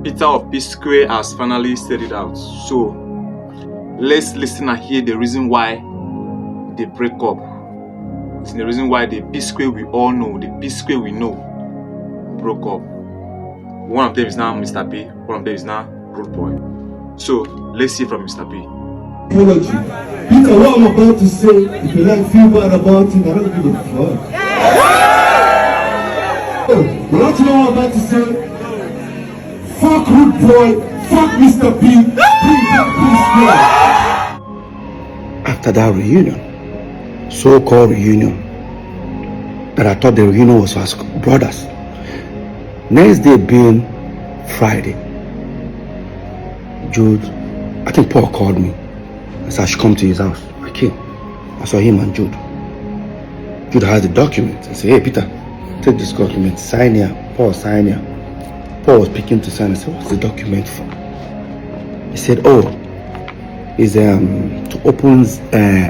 Peter of P Square has finally said it out. So let's listen and hear the reason why they break up. It's the reason why the P Square we all know, the P Square we know, broke up. One of them is now Mr. P, one of them is now Rude Boy. So let's hear from Mr. P. Apology. Peter, what I'm about to say, if you like feel bad about it, I don't give a fuck. You want to know what I'm about to say? Fuck Rude Boy, fuck Mr. P, bring that peace. After that reunion, so-called reunion, that I thought the reunion was for us brothers. Next day being Friday, Jude, I think Paul called me and said I should come to his house. I came. I saw him and Jude. Jude has the document. I said, hey Peter, take this document, sign here. Paul, sign here. Paul was picking to sign. I said, what's the document for? He said, oh, it's to open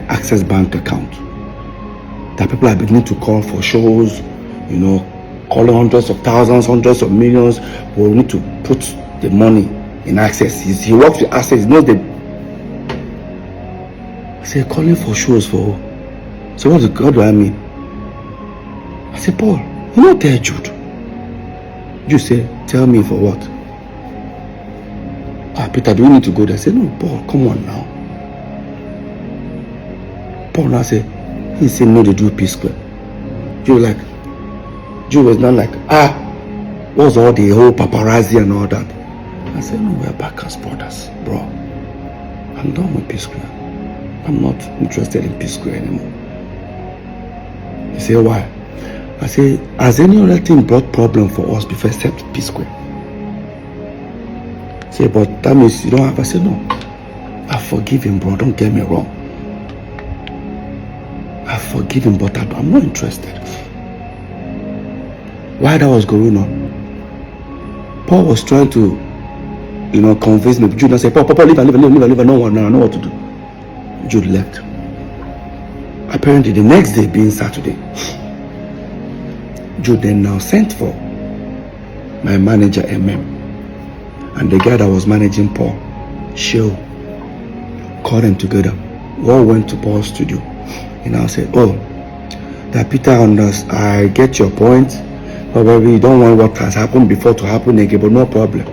Access Bank account. That people are beginning to call for shows, you know, calling hundreds of thousands, hundreds of millions. We need to put the money in Access. He works with Access. He knows the. I said, calling for shows for who? So what do I mean? I said, Paul, you know there, Jude. You say, tell me for what? Peter, do we need to go there? I said, no, Paul, come on now. Paul now said, he said no, they do P Square. Jude was not like, what's all the whole paparazzi and all that? I said, no, we're back as brothers, bro. I'm done with P Square. I'm not interested in P Square anymore. He said, why? I said, has any other thing brought problem for us before except P Square? He said, but that means you don't have. I said, no. I forgive him, bro. Don't get me wrong. I forgive him, but I'm not interested. Why that was going on? Paul was trying to, convince me. Jude said, Paul, leave. No one now. I know what to do. Jude left. Apparently, the next day being Saturday, Jude then now sent for my manager and the guy that was managing Paul, Sheil, called them together. We all went to Paul's studio. He now said, oh, that Peter understands, I get your point. Probably you don't want what has happened before to happen again, but no problem.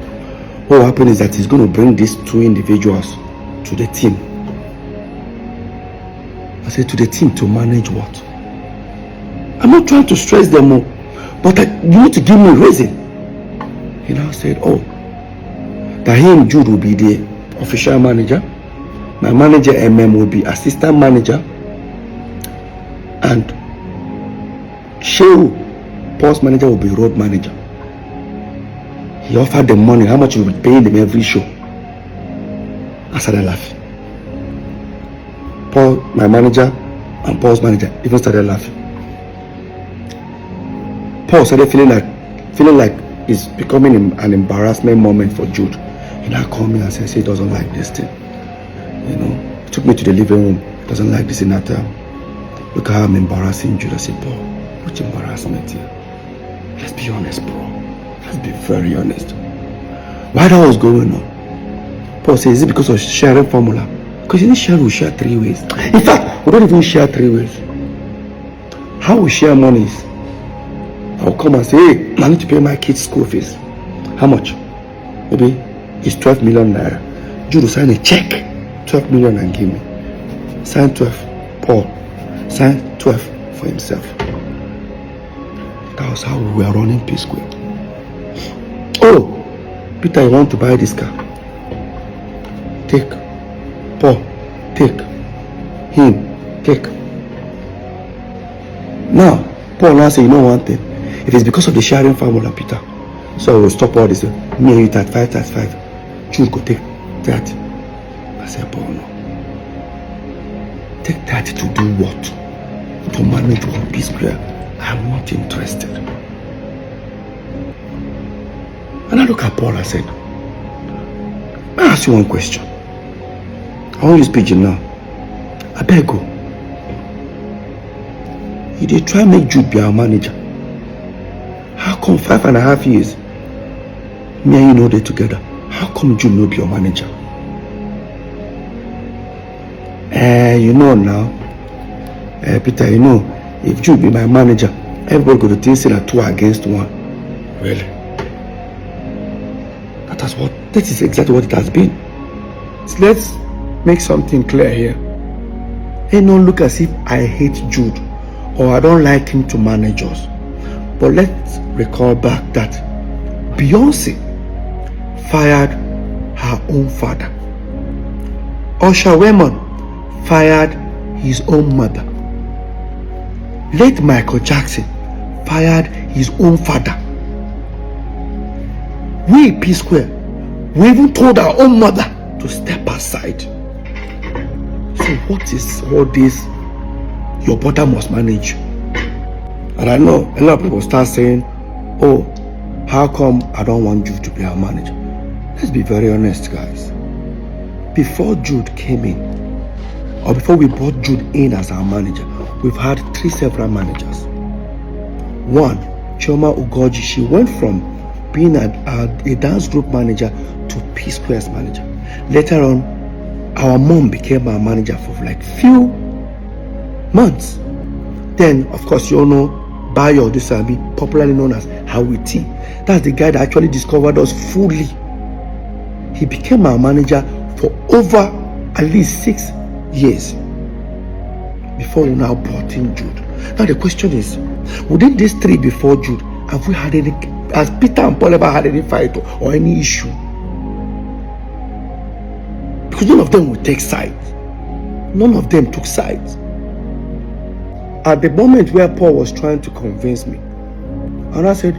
What will happen is that he's going to bring these two individuals to the team. I said, to the team to manage what? I'm not trying to stress them more, but you need to give me a reason. He now said, oh, that he and Jude will be the official manager. My manager will be assistant manager. And Sheil, Paul's manager, will be road manager. He offered them money, how much he would pay them every show. I started laughing. Paul, my manager, and Paul's manager even started laughing. Paul started feeling like it's becoming an embarrassment moment for Jude. He now called me and said he doesn't like this thing. He took me to the living room. He doesn't like this in that time. Look how I'm embarrassing Jude. I said, Paul, which embarrassment here? Let's be honest, bro. Let's be very honest. Why that was going on? Paul said, is it because of sharing formula? Because you share, we share 3 ways. In fact, we don't even share 3 ways. How we share money is, I'll come and say, hey, I need to pay my kids' school fees. How much? Maybe it's 12 million naira. Jude will sign a check, 12 million and give me. Sign 12, Paul. Sign 12 for himself. That was how we were running P Square. Oh, Peter, you want to buy this car? Take. Paul, take. Him, take. Now, Paul now say, you know one thing. If it's because of the sharing formula, Peter, so we'll stop all this. Me and you 35. Jude go take 30. I said, Paul, no. Take 30 to do what? To manage one P Square. I'm not interested. And I look at Paul, I said, I ask you one question. I won't use pigeon now. I beg you. You did try make Jude be our manager. How come 5.5 years? Me and you know they together. How come Jude no be your manager? You know now. Peter, you know, if Jude be my manager, everybody go to think say that 2 against 1. Really? That is exactly what it has been. So let's make something clear here. It don't look as if I hate Jude or I don't like him to manage us. But let's recall back that Beyonce fired her own father. Usher Raymond fired his own mother. Late Michael Jackson fired his own father. We P-Square, we even told our own mother to step aside. So what is all this? Your brother must manage you. And I know a lot of people start saying, oh, how come I don't want Jude to be our manager? Let's be very honest, guys. Before Jude came in, or before we brought Jude in as our manager, we've had 3 several managers. One, Chioma Ugoji, she went from being a dance group manager to P-Square's manager. Later on, our mom became our manager for like few months. Then, of course, you all know Bayo Odusabi, popularly known as Howie T. That's the guy that actually discovered us fully. He became our manager for over at least 6 years before we now brought in Jude. Now the question is, within these 3 before Jude, have we had any, has Peter and Paul ever had any fight or any issue? Because none of them would take sides. None of them took sides. At the moment where Paul was trying to convince me, and I said,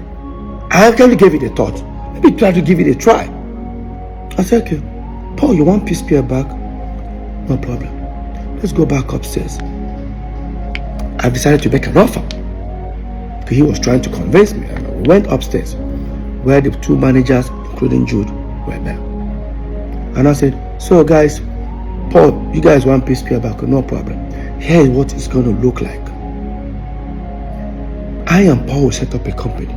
I actually gave it a thought. Maybe try to give it a try. I said, okay, Paul, you want P-Square back? No problem. Let's go back upstairs. I decided to make an offer. He was trying to convince me. And we went upstairs where the 2 managers, including Jude, were there. And I said, so guys, Paul, you guys want P-Square back? No problem. Here is what it's going to look like. I and Paul will set up a company.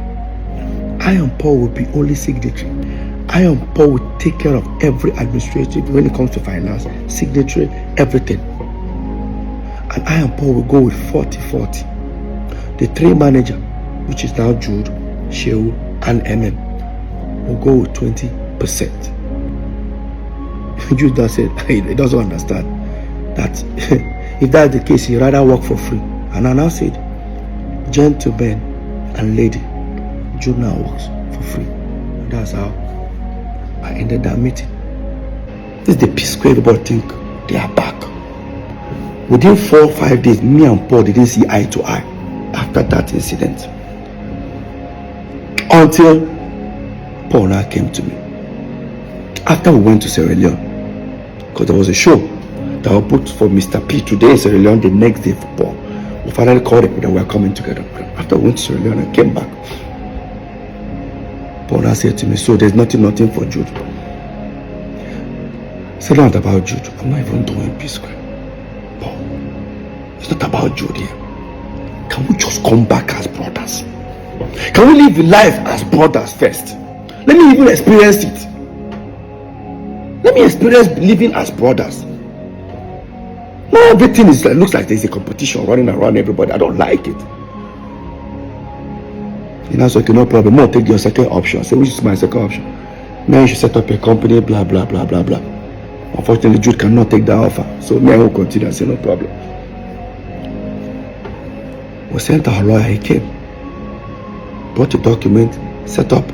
I and Paul will be only signatory. I and Paul will take care of every administrative when it comes to finance, signatory, everything. And I and Paul will go with 40-40. The 3 manager, which is now Jude, Shehu, and MM, will go with 20%. Jude does say he doesn't understand that if that's the case, he'd rather work for free. And I now said, gentlemen and lady, Jude now works for free. And that's how I ended that meeting. This is the P-Square. Everybody think they are back. Within 4 or 5 days, me and Paul didn't see eye to eye after that incident. Until Paul now came to me. After we went to Sierra Leone, because there was a show that was booked for Mr. P today in Sierra Leone, the next day for Paul. We finally called it that we were coming together. After we went to Sierra Leone and came back, Paul now said to me, so there's nothing for Jude. I said, not about Jude. I'm not even doing P-Square. Paul, it's not about Jude here. Can we just come back as brothers? Can we live life as brothers first? Let me even experience it. Let me experience living as brothers. Now everything looks like there's a competition running around everybody. I don't like it. And I said, okay, no problem. No, take your second option. I said, which is my second option? Now you should set up a company, blah, blah, blah, blah, blah. Unfortunately, Jude cannot take that offer. So me, I will continue. I said, no problem. We sent our lawyer, he came. Brought a document, set up,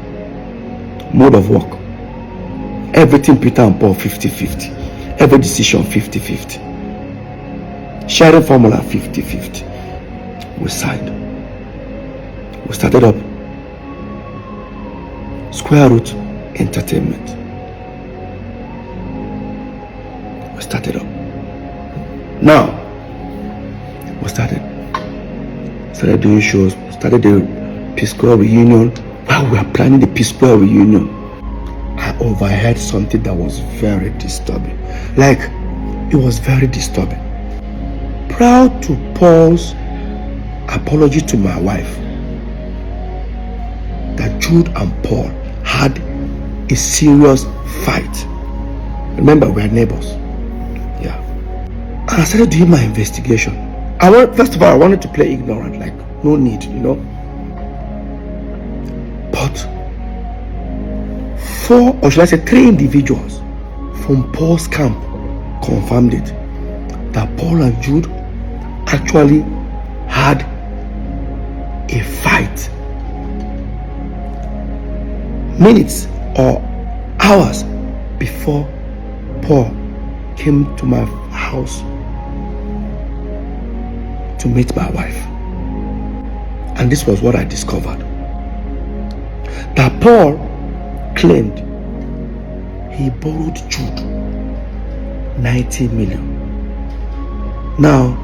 mode of work. Everything Peter and Paul 50-50. Every decision 50-50. Sharing formula 50-50. We signed. We started up Square Root Entertainment. We started up. Now, we started doing shows, started the P-Square reunion. While we were planning the P-Square reunion, I overheard something that was very disturbing. Like, it was very disturbing. Proud to Paul's apology to my wife that Jude and Paul had a serious fight. Remember, we are neighbors. Yeah. And I started doing my investigation. First of all, I wanted to play ignorant, like no need, But 4, or should I say 3 individuals from Paul's camp confirmed it, that Paul and Jude actually had a fight minutes or hours before Paul came to my house to meet my wife. And this was what I discovered, that Paul claimed he borrowed Jude 90 million. Now,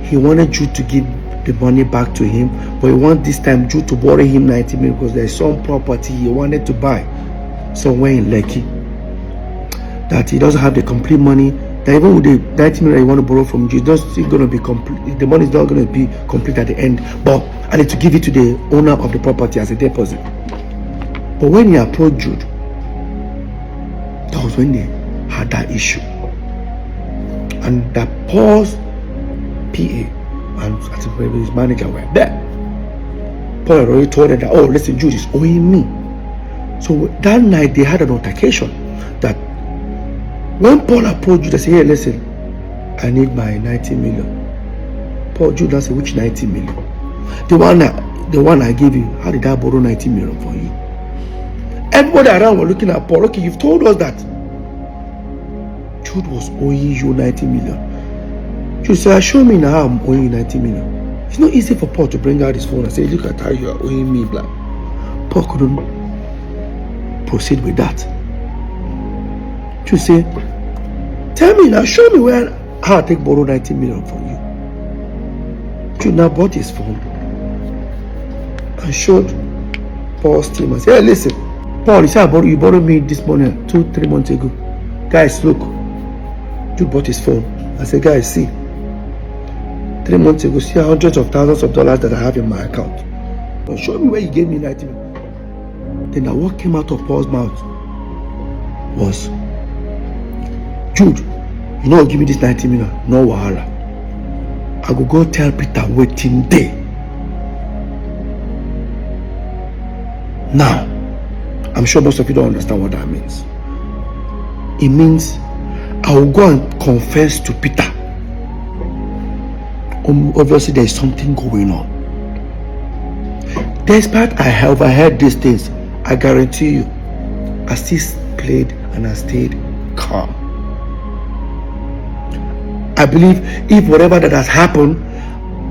he wanted Jude to give the money back to him, but he wanted this time Jude to borrow him 90 million because there's some property he wanted to buy somewhere in Lekki that he doesn't have the complete money. That even with the 90 million you want to borrow from Jude, it's not going to be complete. The money is not going to be complete at the end, but I need to give it to the owner of the property as a deposit. But when he approached Jude, that was when they had that issue. And that Paul's PA and I think maybe his manager were there. Paul had already told them that, oh, listen, Jude is owing me. So that night they had an altercation that when Paul approached Jude, they said, hey, listen, I need my 90 million. Paul, Jude said, which 90 million? The one I gave you. How did I borrow 90 million for you? Everybody around were looking at Paul. Okay, you've told us that Jude was owing you 90 million. Jude said, show me now how I'm owing you 90 million. It's not easy for Paul to bring out his phone and say, look at how you are owing me, blah. Paul couldn't proceed with that. Jude said, tell me now, show me how I take borrow 90 million from you. Jude now bought his phone and showed Paul's team and said, hey, listen, Paul, you said you borrowed me this money 2-3 months ago. Guys, look. Jude bought his phone. I said, guys, see. 3 months ago, see hundreds of thousands of dollars that I have in my account. Now show me where you gave me 90 million. Then what came out of Paul's mouth was, Jude, you know, give me this 90 million. No wahala. I go tell Peter waiting day. Now, I'm sure most of you don't understand what that means. It means I will go and confess to Peter. Obviously, there is something going on. Despite I have overheard these things, I guarantee you, I still played and I stayed calm. I believe if whatever that has happened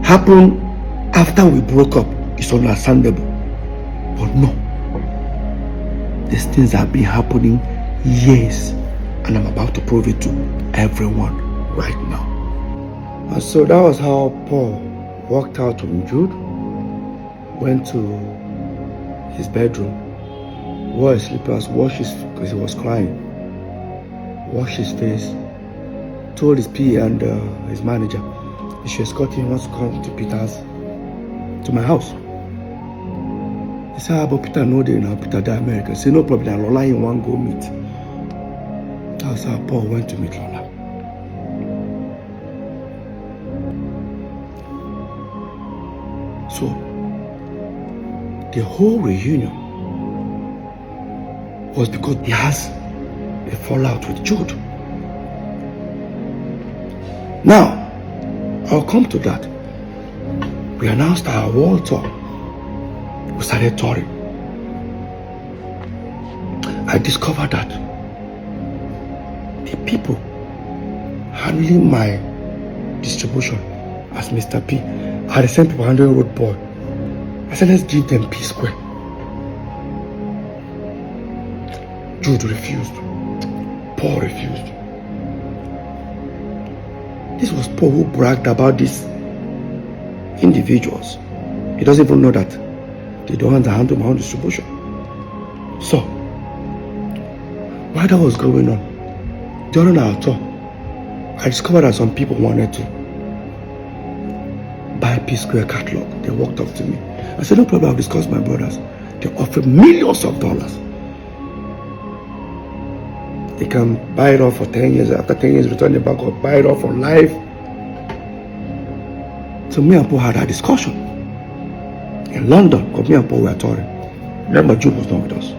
after we broke up, it's understandable. But no, these things have been happening years, and I'm about to prove it to everyone right now. And so that was how Paul walked out from Jude, went to his bedroom, wore his slippers, washed his, because he was crying, washed his face, told his PA and his manager he should escort him, wants to come to my house. He said, how about Peter no day now, Peter die America. He said, no problem, Lola in one go meet. That's how Paul went to meet Lola. So, the whole reunion was because he has a fallout with Jude. Now, I'll come to that. We announced our world tour. We started touring. I discovered that the people handling my distribution as Mr. P are the same people handling Road Boy. I said, let's give them P Square. Jude refused. Paul refused. This was Paul who bragged about these individuals. He doesn't even know that they don't handle my own distribution. So, while that was going on, during our tour, I discovered that some people wanted to buy P Square catalog. They walked up to me. I said, no problem, I'll discuss with my brothers. They offer millions of dollars. They can buy it off for 10 years. After 10 years, return it back or buy it off for life. So me and Paul had a discussion in London, because me and Paul were touring. Remember, Jude was not with us.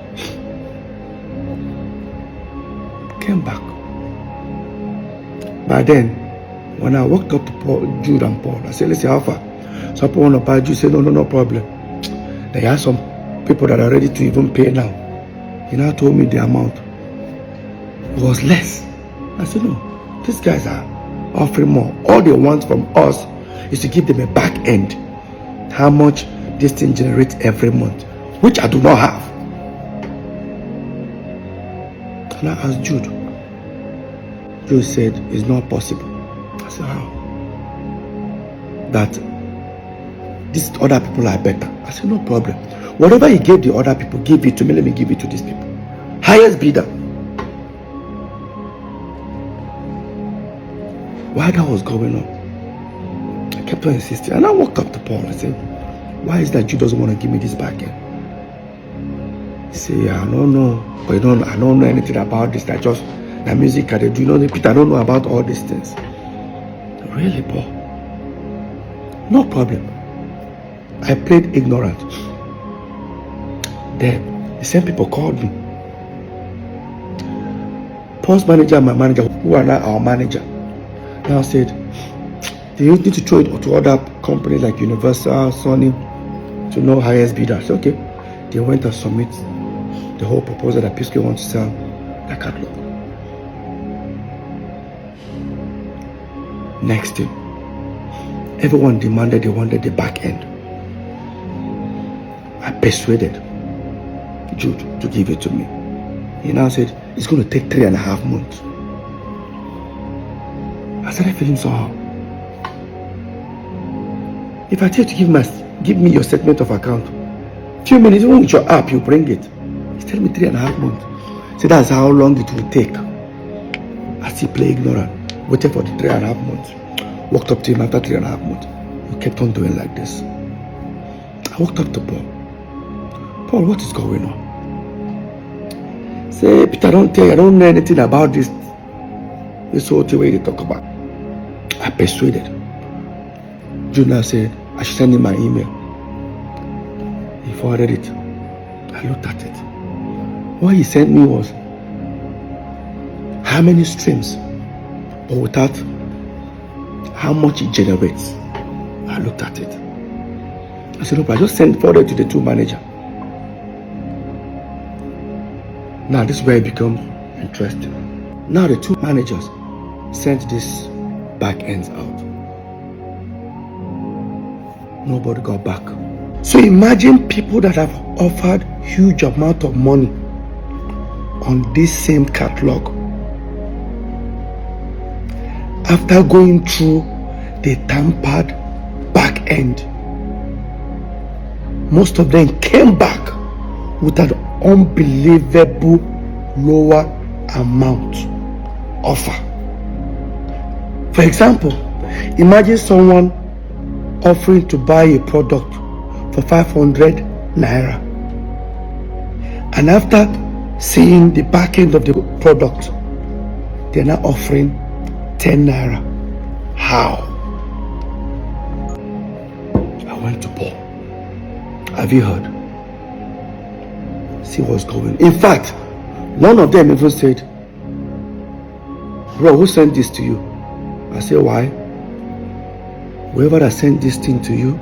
Came back. By then, when I walked up to Jude and Paul, I said, listen, how far? Some people want to buy Jude. Say, no problem. There are some people that are ready to even pay now. He now told me the amount. It was less. I said, no, these guys are offering more. All they want from us is to give them a back end. How much this thing generates every month, which I do not have. And I asked Jude. Jude said, it's not possible. I said, how? That these other people are better. I said, no problem. Whatever he gave the other people, give it to me. Let me give it to these people. Highest bidder. While that was going on, I kept on insisting. And I walked up to Paul and said, why is that Jude doesn't want to give me this back end? He said, yeah, I don't know. But I don't know anything about this. That just the music I do. You know, Peter, I don't know about all these things. Really, Paul? No problem. I played ignorant. Then the same people called me. Paul's manager and my manager, who are now our manager, now said, they need to throw it to other companies like Universal, Sony, to know highest bidder. I said, okay. They went and submit the whole proposal that P-Square wants to sell the catalog. Next thing, everyone demanded they wanted the back end. I persuaded Jude to give it to me. He now said it's going to take 3.5 months. I started feeling somehow. If I tell you to give me your statement of account, few minutes, even with your app, you bring it. He's telling me 3.5 months. So that's how long it will take. I still play ignorant, waiting for the 3.5 months. Walked up to him after 3.5 months. He kept on doing like this. I walked up to Paul. Paul, what is going on? Say, Peter, I don't know anything about this whole thing where they talk about. I persuaded. Junior said, I should send him my email. He forwarded it. I looked at it. What he sent me was how many streams, but without how much it generates. I looked at it. I said, no, but I just forwarded to the two manager. Now this is where it becomes interesting. Now the two managers sent this back ends out. Nobody got back. So imagine people that have offered huge amount of money on this same catalog. After going through the tampered back end, most of them came back with an unbelievable lower amount offer. For example, imagine someone offering to buy a product for 500 naira, and after seeing the back end of the product, they're now offering 10 naira. How? I went to Paul. Have you heard? See what's going on. In fact, one of them even said, bro, who sent this to you? I said, why? Whoever that sent this thing to you,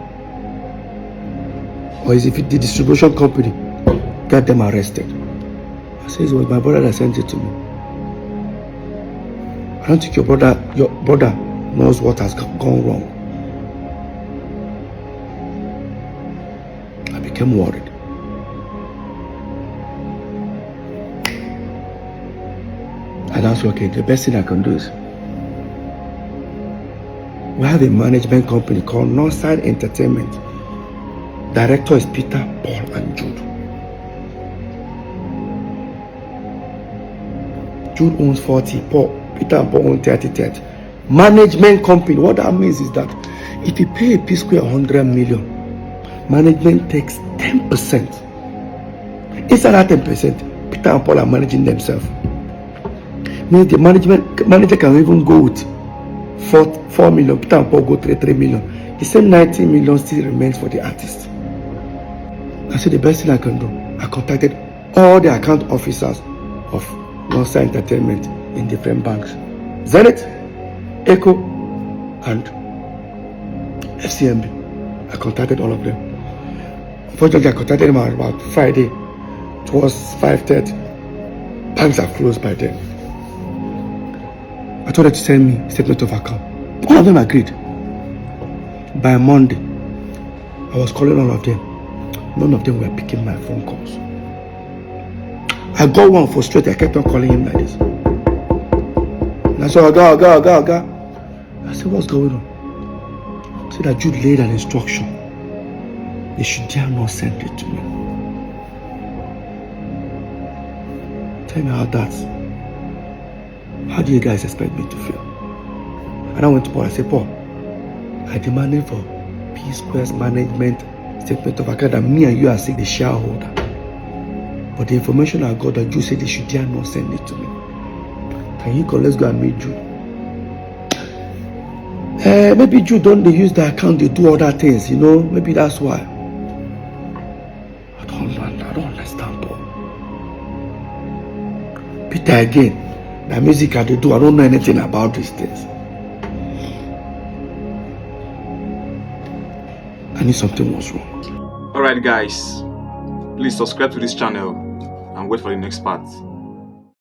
or is it the distribution company got them arrested? I said, it was my brother that sent it to me. I don't think your brother knows what has gone wrong. I became worried. And I said, okay, the best thing I can do is, we have a management company called Northside Entertainment. Director is Peter, Paul, and Jude. Jude owns 40, Peter and Paul own 30. Management company, what that means is that if you pay a P-Square 100 million, management takes 10%. Inside that 10%, Peter and Paul are managing themselves. Means the manager can even go with 4 million. Peter and Paul go 3 million. The same 90 million still remains for the artist. I said the best thing I can do, I contacted all the account officers of Monster Entertainment in different banks. Zenith, Echo, and FCMB. I contacted all of them. Unfortunately, I contacted them about Friday. It was 5:30. Banks are closed by then. I told them to send me statement of account. All of them agreed. By Monday, I was calling all of them. None of them were picking my phone calls. I got one frustrated. I kept on calling him like this. And I said, Oga. I said, what's going on? He said that Jude laid an instruction. They should dare not send it to me. Tell me how do you guys expect me to feel? And I went to Paul. I said, Paul, I demanded for P Square's management statement of account that me and you are saying the shareholder. But the information I got that Jude said they should dare not send it to me. Can you go? Let's go and meet Jude. Maybe Jude don't they use the account, they do other things, maybe that's why. I don't understand, Paul. Peter again, the music they do, I don't know anything about these things. I knew something was wrong. Alright guys, please subscribe to this channel and wait for the next part.